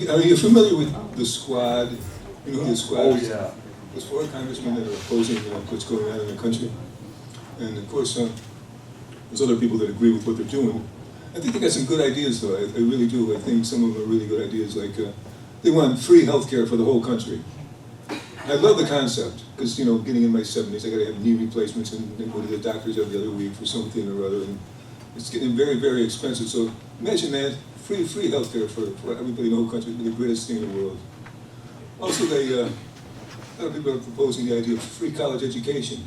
Are you familiar with the Squad? You know who the Squad Oh, is? yeah. There's 4 congressmen that are opposing what's going on in the country. And of course, there's other people that agree with what they're doing. I think they got some good ideas, though. I really do. I think some of them are really good ideas. Like they want free health care for the whole country. I love the concept because, getting in my 70s, I got to have knee replacements and go to the doctors every other week for something or other. And it's getting very, very expensive. So imagine that, free health care for everybody in the whole country. It'd be the greatest thing in the world. Also, a lot of people are proposing the idea of free college education.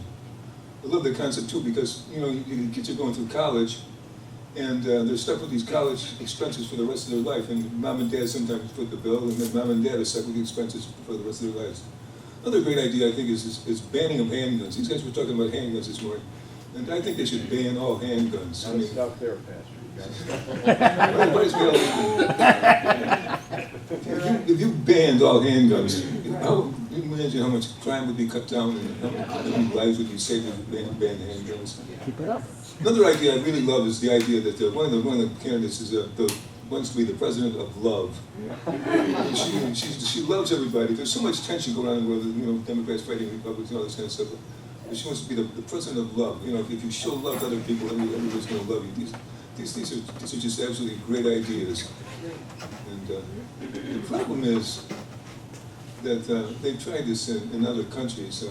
I love the concept too because, kids are going through college and they're stuck with these college expenses for the rest of their life. And mom and dad sometimes foot the bill, and then mom and dad are stuck with the expenses for the rest of their lives. Another great idea, I think, is banning of handguns. These guys were talking about handguns this morning, and I think they should ban all handguns. I'm stuck there, Pastor. If you banned all handguns, you imagine how much crime would be cut down and how many lives would be saved if you banned handguns. Keep it up. Another idea I really love is the idea that one of the candidates is wants to be the president of love. She loves everybody. There's so much tension going on in the world. Democrats fighting Republicans and all this kind of stuff. But she wants to be the president of love. If you show love to other people, everybody's going to love you. These are just absolutely great ideas. And the problem is that they've tried this in other countries.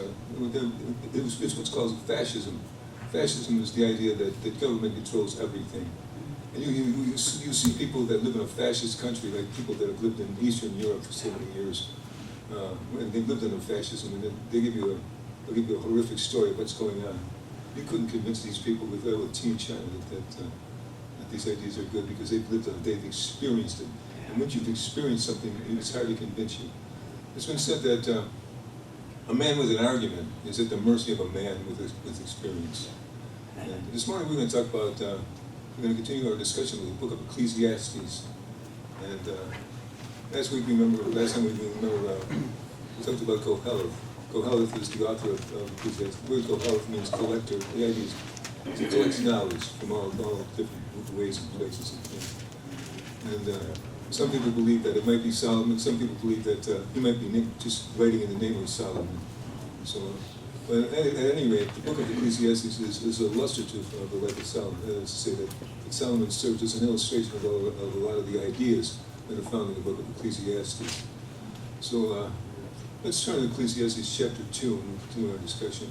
It's what's called fascism. Fascism is the idea that government controls everything. And you see people that live in a fascist country, like people that have lived in Eastern Europe for 70 years, and they've lived under fascism, and they'll give you a horrific story of what's going on. You couldn't convince these people with Team China that these ideas are good because they've experienced it. And once you've experienced something, it's hard to convince you. It's been said that a man with an argument is at the mercy of a man with experience. And this morning we're going to talk about. We're going to continue our discussion with the book of Ecclesiastes. And last time we remember, we talked about Koheleth. Koheleth is the author of Ecclesiastes. The word Koheleth means collector. The idea is to collect knowledge from all different ways and places and things. And some people believe that it might be Solomon. Some people believe that he might be just writing in the name of Solomon. So. But at any rate, the book of Ecclesiastes is illustrative of the life of Solomon. That is to say that Solomon serves as an illustration of a lot of the ideas that are found in the book of Ecclesiastes. So let's turn to Ecclesiastes chapter 2 and we'll continue our discussion.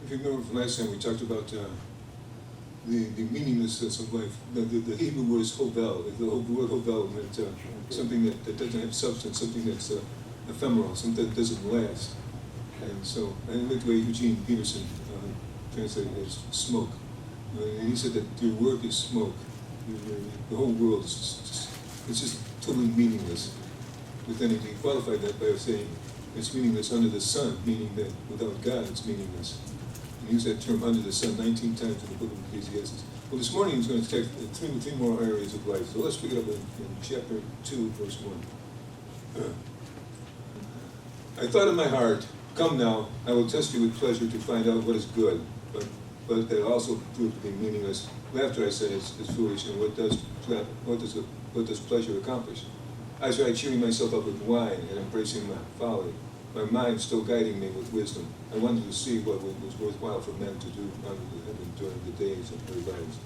If you remember from last time, we talked about the meaninglessness of life. The Hebrew word is hovel. The word hovel meant something that doesn't have substance, something that's ephemeral, something that doesn't last. And so, I like the way Eugene Peterson translated it as smoke. And he said that your work is smoke. The whole world is just totally meaningless. But then he qualified that by saying it's meaningless under the sun, meaning that without God it's meaningless. And he used that term under the sun 19 times in the book of Ecclesiastes. Well, this morning he's going to take three more areas of life. So let's pick it up in chapter 2, verse 1. I thought in my heart, come now, I will test you with pleasure to find out what is good, but that also proved to be meaningless. Laughter, I said, is foolish, and what does pleasure accomplish? I tried cheering myself up with wine and embracing my folly, my mind still guiding me with wisdom. I wanted to see what was worthwhile for men to do during the days of their lives.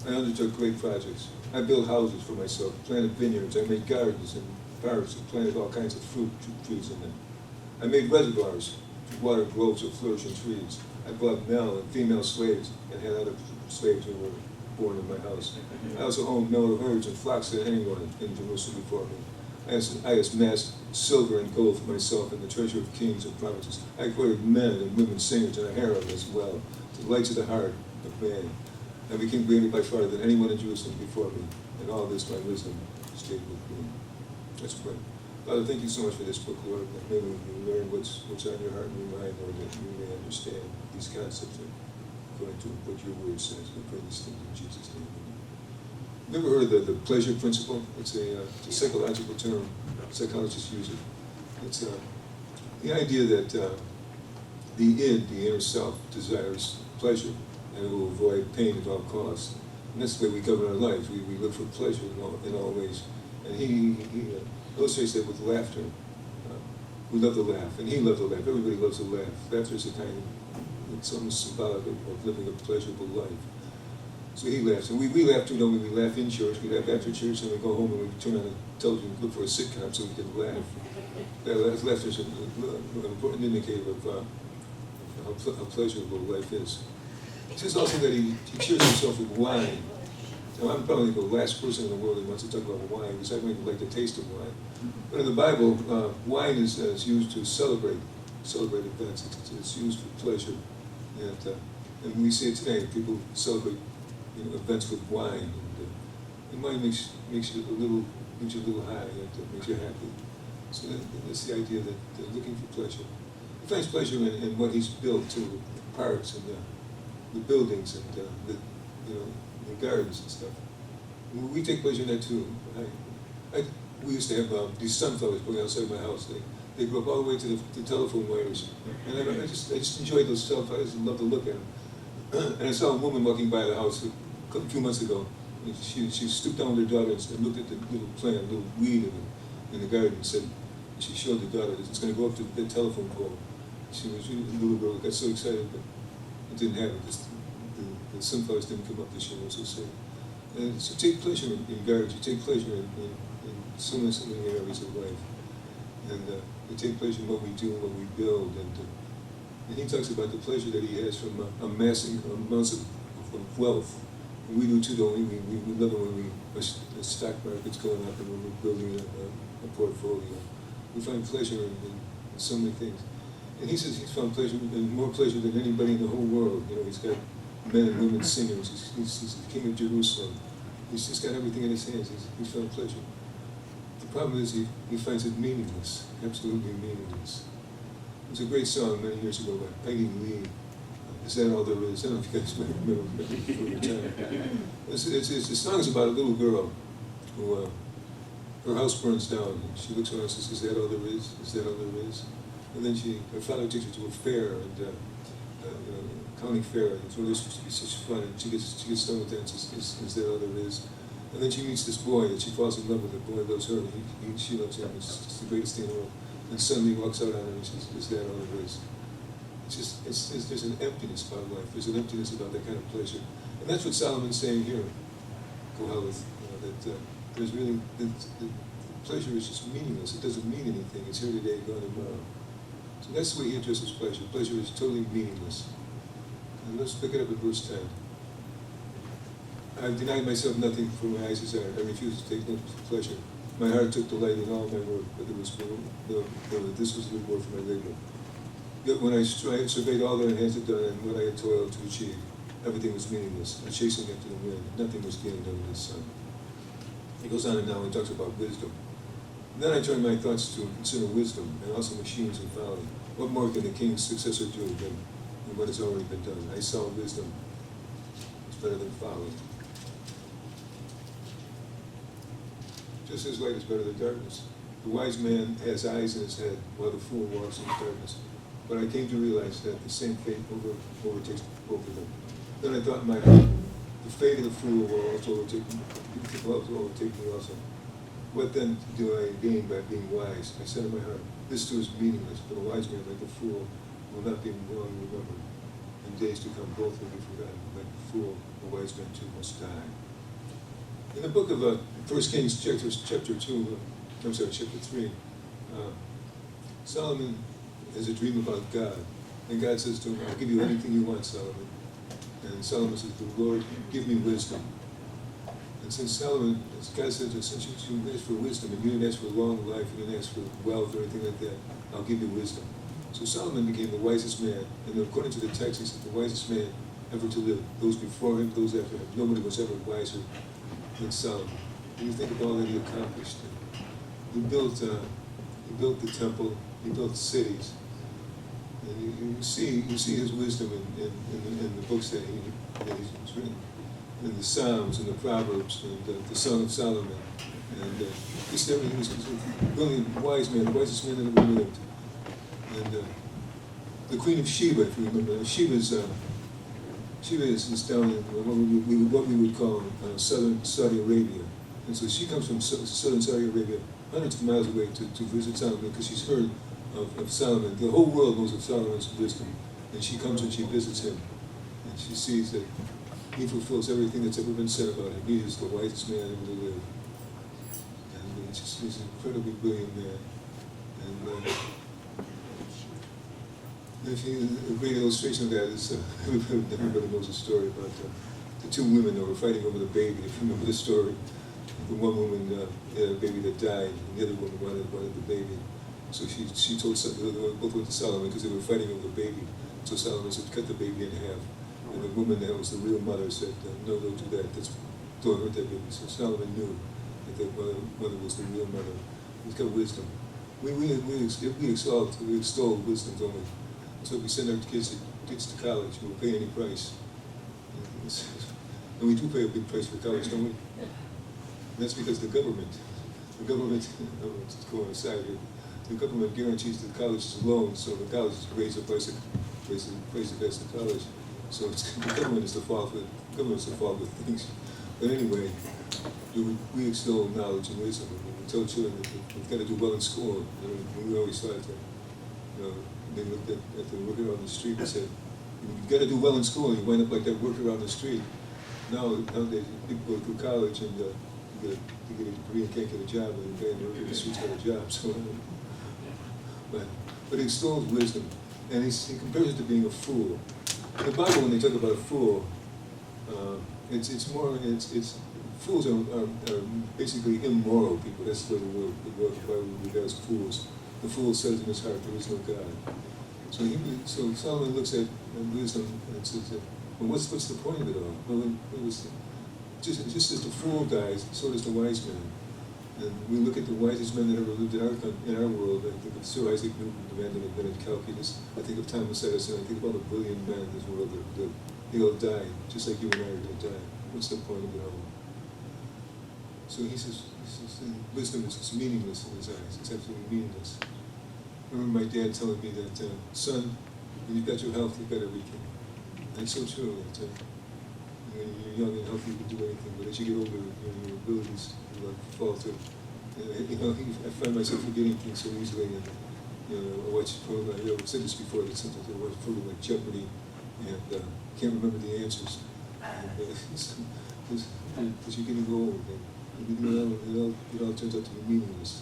I undertook great projects. I built houses for myself, planted vineyards, I made gardens and parks and planted all kinds of fruit trees in them. I made reservoirs to water groves of flourishing trees. I bought male and female slaves and had other slaves who were born in my house. I also owned male herds and flocks than anyone in Jerusalem before me. I amassed silver and gold for myself and the treasure of kings and provinces. I acquired men and women singers and a harem as well, delights of the heart of man. I became greater by far than anyone in Jerusalem before me, and all this my wisdom stayed with me. Let's pray. Father, thank you so much for this book, Lord. May we learn what's on your heart and your mind, Lord, that we may understand. these concepts according to what your word says. We pray these things in Jesus' name. You ever heard of the pleasure principle? It's a psychological term. Psychologists use it. It's the idea that the id, the inner self, desires pleasure and will avoid pain at all costs. And that's the way we govern our lives. We look for pleasure in all ways. And he illustrates that with laughter. We love to laugh, and he loved to laugh. Everybody loves to laugh. Laughter is it's almost symbolic of living a pleasurable life. So he laughs, and we laugh too, don't we? We laugh in church, we laugh after church, and we go home and we turn on the television and look for a sitcom so we can laugh. Laughter is an important indicator of how pleasurable life is. He says also that he cheers himself with wine. Now, I'm probably the last person in the world that wants to talk about wine, because I don't even like the taste of wine. But in the Bible, wine is used to celebrate events. It's used for pleasure. And we see it today. People celebrate events with wine. And wine makes you a little high, and makes you happy. So that's the idea that they're looking for pleasure. He finds pleasure in what he's built too, the parks and the buildings and the gardens and stuff. We take pleasure in that too. We used to have these sunflowers growing outside my house. They grew up all the way to the telephone wires, and I just enjoyed those sunflowers and loved to look at them. And I saw a woman walking by the house a few months ago. And she stooped down with her daughter and looked at the little plant, little weed in the garden, and said, she showed the daughter that it's going to go up to the telephone pole. She was really, the little girl got so excited, but it didn't happen. The sunflowers didn't come up this year. I was so sad. And so take pleasure in gardens. You take pleasure in so many areas of life. And we take pleasure in what we do and what we build. And he talks about the pleasure that he has from amassing amounts of wealth. And we do too, don't we? We love it when the stock market's going up and when we're building a portfolio. We find pleasure in so many things. And he says he's found pleasure, and more pleasure than anybody in the whole world. He's got men and women singers. He's the king of Jerusalem. He's just got everything in his hands. He's found pleasure. The problem is he finds it meaningless, absolutely meaningless. There was a great song many years ago by Peggy Lee. Is That All There Is? I don't know if you guys remember before your time. The song is about a little girl who, her house burns down. And she looks around and says, "Is that all there is? Is that all there is?" And then her father takes her to a fair, and county fair, and it's one of those supposed to be such fun, and she gets done with that and says, "Is that all there is?" And then she meets this boy, and she falls in love with the boy, loves her, and she loves him. It's the greatest thing in the world. And suddenly he walks out on her and says, "Is that all there is?" There's an emptiness about life. There's an emptiness about that kind of pleasure. And that's what Solomon's saying here, Kohelet, that there's really, the pleasure is just meaningless. It doesn't mean anything. It's here today, gone tomorrow. So that's the way he addresses pleasure. Pleasure is totally meaningless. And let's pick it up at verse 10. I've denied myself nothing for my eyes' desire. I refuse to take no pleasure. My heart took delight in all my work, but this was the reward for my labor. Yet when I surveyed all that my hands had done and what I had toiled to achieve, everything was meaningless, a chasing after the wind. Nothing was gained under the sun. He goes on and now and talks about wisdom. And then I turned my thoughts to consider wisdom and also machines and folly. What more can the king's successor do than what has already been done? I saw wisdom. It's better than folly. Just as light is better than darkness. The wise man has eyes in his head, while the fool walks in darkness. But I came to realize that the same fate overtakes both of them. Then I thought in my heart, the fate of the fool will also overtake me also. What then do I gain by being wise? I said in my heart, this too is meaningless, but a wise man like a fool will not be long remembered. In days to come, both will be forgotten. Like a fool, a wise man too must die. In the book of 1 Kings, chapter 3, Solomon has a dream about God. And God says to him, I'll give you anything you want, Solomon. And Solomon says, the Lord, give me wisdom. And since God said, since you asked for wisdom, and you didn't ask for a long life, you didn't ask for wealth or anything like that, I'll give you wisdom. So Solomon became the wisest man. And according to the text, he said, the wisest man ever to live. Those before him, those after him. Nobody was ever wiser than Solomon. When you think of all that he accomplished, he built the temple, he built cities. And you see his wisdom in the books that he's written, in the Psalms and the Proverbs and the Song of Solomon, and just everything. He's a brilliant, wise man, the wisest man that ever lived. And the Queen of Sheba, if you remember, Sheba is down in what we would call southern Saudi Arabia. And so she comes from southern Saudi Arabia, hundreds of miles away to visit Solomon because she's heard of Solomon. The whole world knows of Solomon's wisdom. And she comes and she visits him. And she sees that he fulfills everything that's ever been said about him. He is the wisest man ever to live. And he's an incredibly brilliant man. And a great illustration of that is, everybody knows a story about the two women that were fighting over the baby. If you remember the story, the one woman had a baby that died, and the other woman wanted the baby. So she told both went to Solomon because they were fighting over the baby. So Solomon said, cut the baby in half. And the woman that was the real mother said, no, don't do that. Don't hurt that baby. So Solomon knew that the mother was the real mother. He's got wisdom. We extol wisdom, don't we? So we send our kids to college, we'll pay any price. And we do pay a big price for college, don't we? And that's because the government, to go on a side here, the government guarantees the college's loans, so the college raise the price of the college. So the government is the fault with things. But anyway, we extol knowledge and wisdom. We tell children that they've got to do well in school. We always thought that, they looked at the worker on the street and said, you've got to do well in school, and you wind up like that worker on the street. Nowadays, people go through college and they get a degree and can't get a job, and the guy in the worker on the street's got a job. So, but he extols wisdom, and he compares it to being a fool. In the Bible, when they talk about a fool, fools are basically immoral people. That's the word the Bible regards fools. The fool says in his heart, there is no God. So Solomon looks at wisdom and says, well, what's the point of it all? Well, just as the fool dies, so does the wise man. And we look at the wisest men that ever lived in our world. I think of Sir Isaac Newton, the man that invented calculus. I think of Thomas Edison. I think of all the brilliant men in this world that they all died, just like you and I are going to die. What's the point of it all? So he says wisdom is meaningless in his eyes. It's absolutely meaningless. I remember my dad telling me that, son, when you've got your health, you've got everything. And it's so true that when you're young and healthy, you can do anything. But as you get older, your abilities falter. I find myself forgetting things so easily. And I watch programs. I've said this before. That sometimes I watch programs like Jeopardy and can't remember the answers. Because you're getting old. And it all turns out to be meaningless.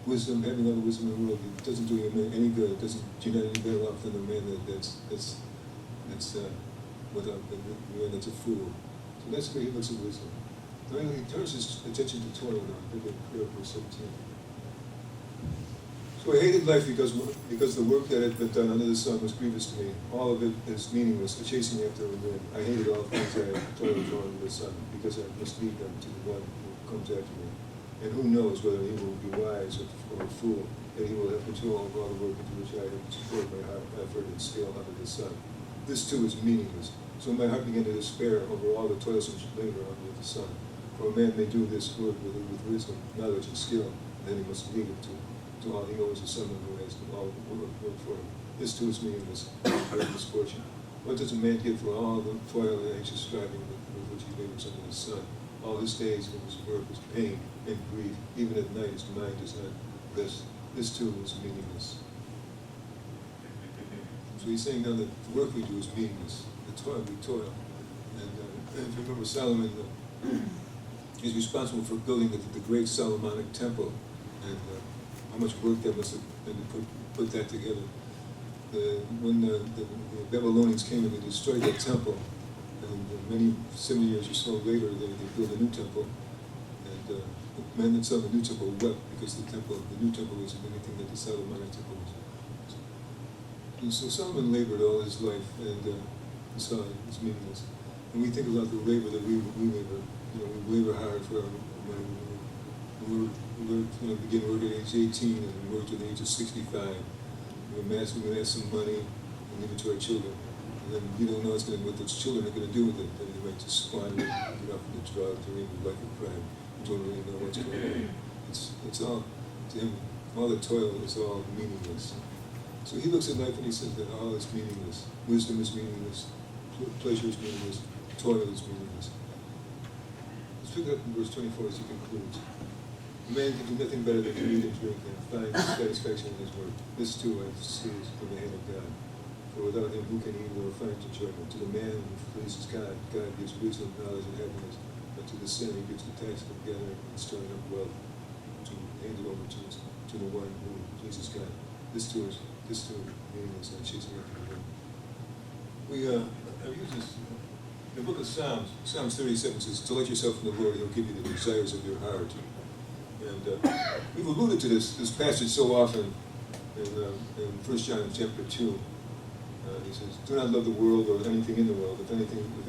Wisdom, having all the wisdom in the world, it doesn't do you any good. You're not any better off than a man that's a fool. So that's the way he looks at wisdom. Then he turns his attention to toil now. Look at verse 17. So I hated life because the work that had been done under the sun was grievous to me. All of it is meaningless, a chasing after the wind. I hated all things that I toiled for under the sun, because I must leave them to the one who comes after me. And who knows whether he will be wise or a fool, that he will have control over all the work into which I have poured my heart, effort, and skill under the sun. This too is meaningless. So my heart began to despair over all the toilsome labor under the sun. For a man may do this work with wisdom, knowledge, and skill, and then he must leave it to all he owes to someone who has all work for him. This too is meaningless, great misfortune. What does a man get for all the toil and anxious striving with which he labors under the sun? All his days of his work is pain and grief. Even at night his mind is not rest. This too is meaningless. So he's saying now that the work we do is meaningless. The toil we toil. And if you remember, Solomon is responsible for building the great Solomonic temple, and how much work that must have been to put that together. When the Babylonians came and they destroyed that temple, and 70 years or so later, they built a new temple, and the men that saw the new temple wept because the new temple wasn't anything that the Solomonic temple was. And so Solomon labored all his life, and saw it was meaningless. And we think about the labor that we labor. We labor hard for we begin work at age 18 and we work to the age of 65. we're going to amass some money and leave it to our children. And then you don't know what those children are going to do with it. Then they might just squander it, get off into drugs or even life of crime. You don't really know what's going on. It's all, to him, all the toil is all meaningless. So he looks at life and he says that all is meaningless. Wisdom is meaningless. Pleasure is meaningless. Toil is meaningless. Let's pick up in verse 24 as he concludes. A man can do nothing better than to eat and drink and find satisfaction in his work. This too I see is from the hand of God. For without him, who can eat or find enjoyment? To the man who pleases God, God gives wisdom, knowledge, and happiness. But to the sinner, he gives the task of gathering and storing up wealth to hand it over to the one who pleases God. This too is meaningless and chasing after the Lord. I've used this in the book of Psalms. Psalms 37 says, "Delight yourself in the Lord; He'll give you the desires of your heart." And we've alluded to this passage so often in 1 John chapter 2. He says, "Do not love the world or anything in the world. If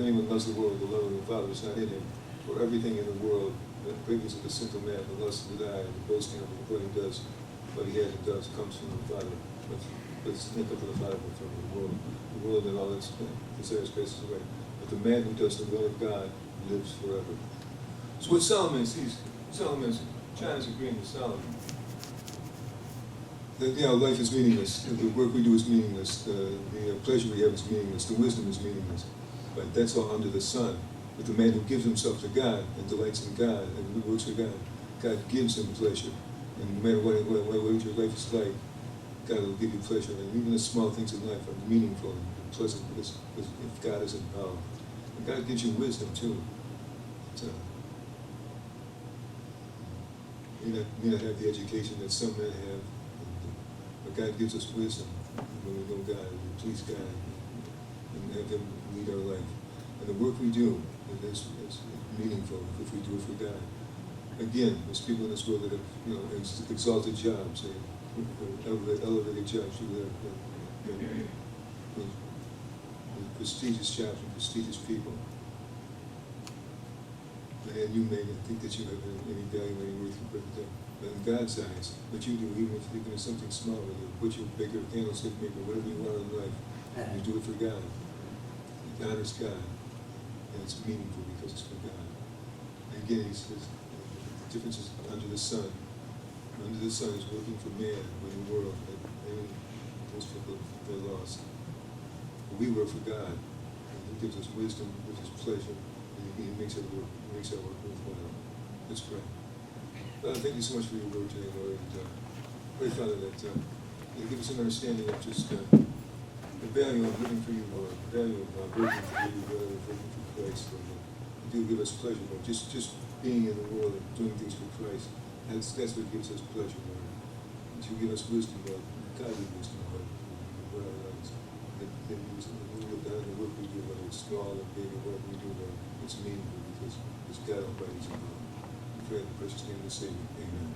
anyone loves the world, the love of the Father is not in him. For everything in the world, the cravings of the sinful man, the lust of the eye, and the boasting of what he does, what he has and does, comes from the Father. But it's not from the Father, but from the world. The world and all its desires passes away. But the man who does the will of God lives forever." So what Solomon sees, John is agreeing with Solomon. That life is meaningless. The work we do is meaningless. The pleasure we have is meaningless. The wisdom is meaningless. But that's all under the sun. But the man who gives himself to God and delights in God and works for God, God gives him pleasure. And no matter what your life is like, God will give you pleasure. And even the small things in life are meaningful and pleasant because if God is involved. And God gives you wisdom too. So, you may not have the education that some men have, but God gives us wisdom when we know God and we please God and have Him lead our life. And the work we do is meaningful if we do it for God. Again, there's people in this world that have exalted jobs, elevated jobs, prestigious jobs and prestigious people. And you may think that you have any value, any worth compared to them. But in God's eyes, what you do, even if it's something small, you put your bigger candlestick maker, whatever you want in life, and you do it for God. It honors God, and it's meaningful because it's for God. And again, he says, the difference is under the sun. Under the sun is working for man, when the world, and most people, they're lost. But we work for God, and He gives us wisdom, gives us pleasure, and He makes our work worthwhile. Let's pray. Father, thank you so much for your word today, Lord. And pray, Father, that you give us an understanding of just the value of living for you, Lord, the value of working for you, the value of working for Christ, Lord. You do give us pleasure, Lord. Just being in the world and doing things for Christ, that's what gives us pleasure, Lord. And you give us wisdom, Lord, godly wisdom, Lord, for our lives. That we live down the work we do, whether it's small or big or whatever we do, Lord, it's meaningful because God Almighty is involved. We pray in the precious name of the Savior. Amen.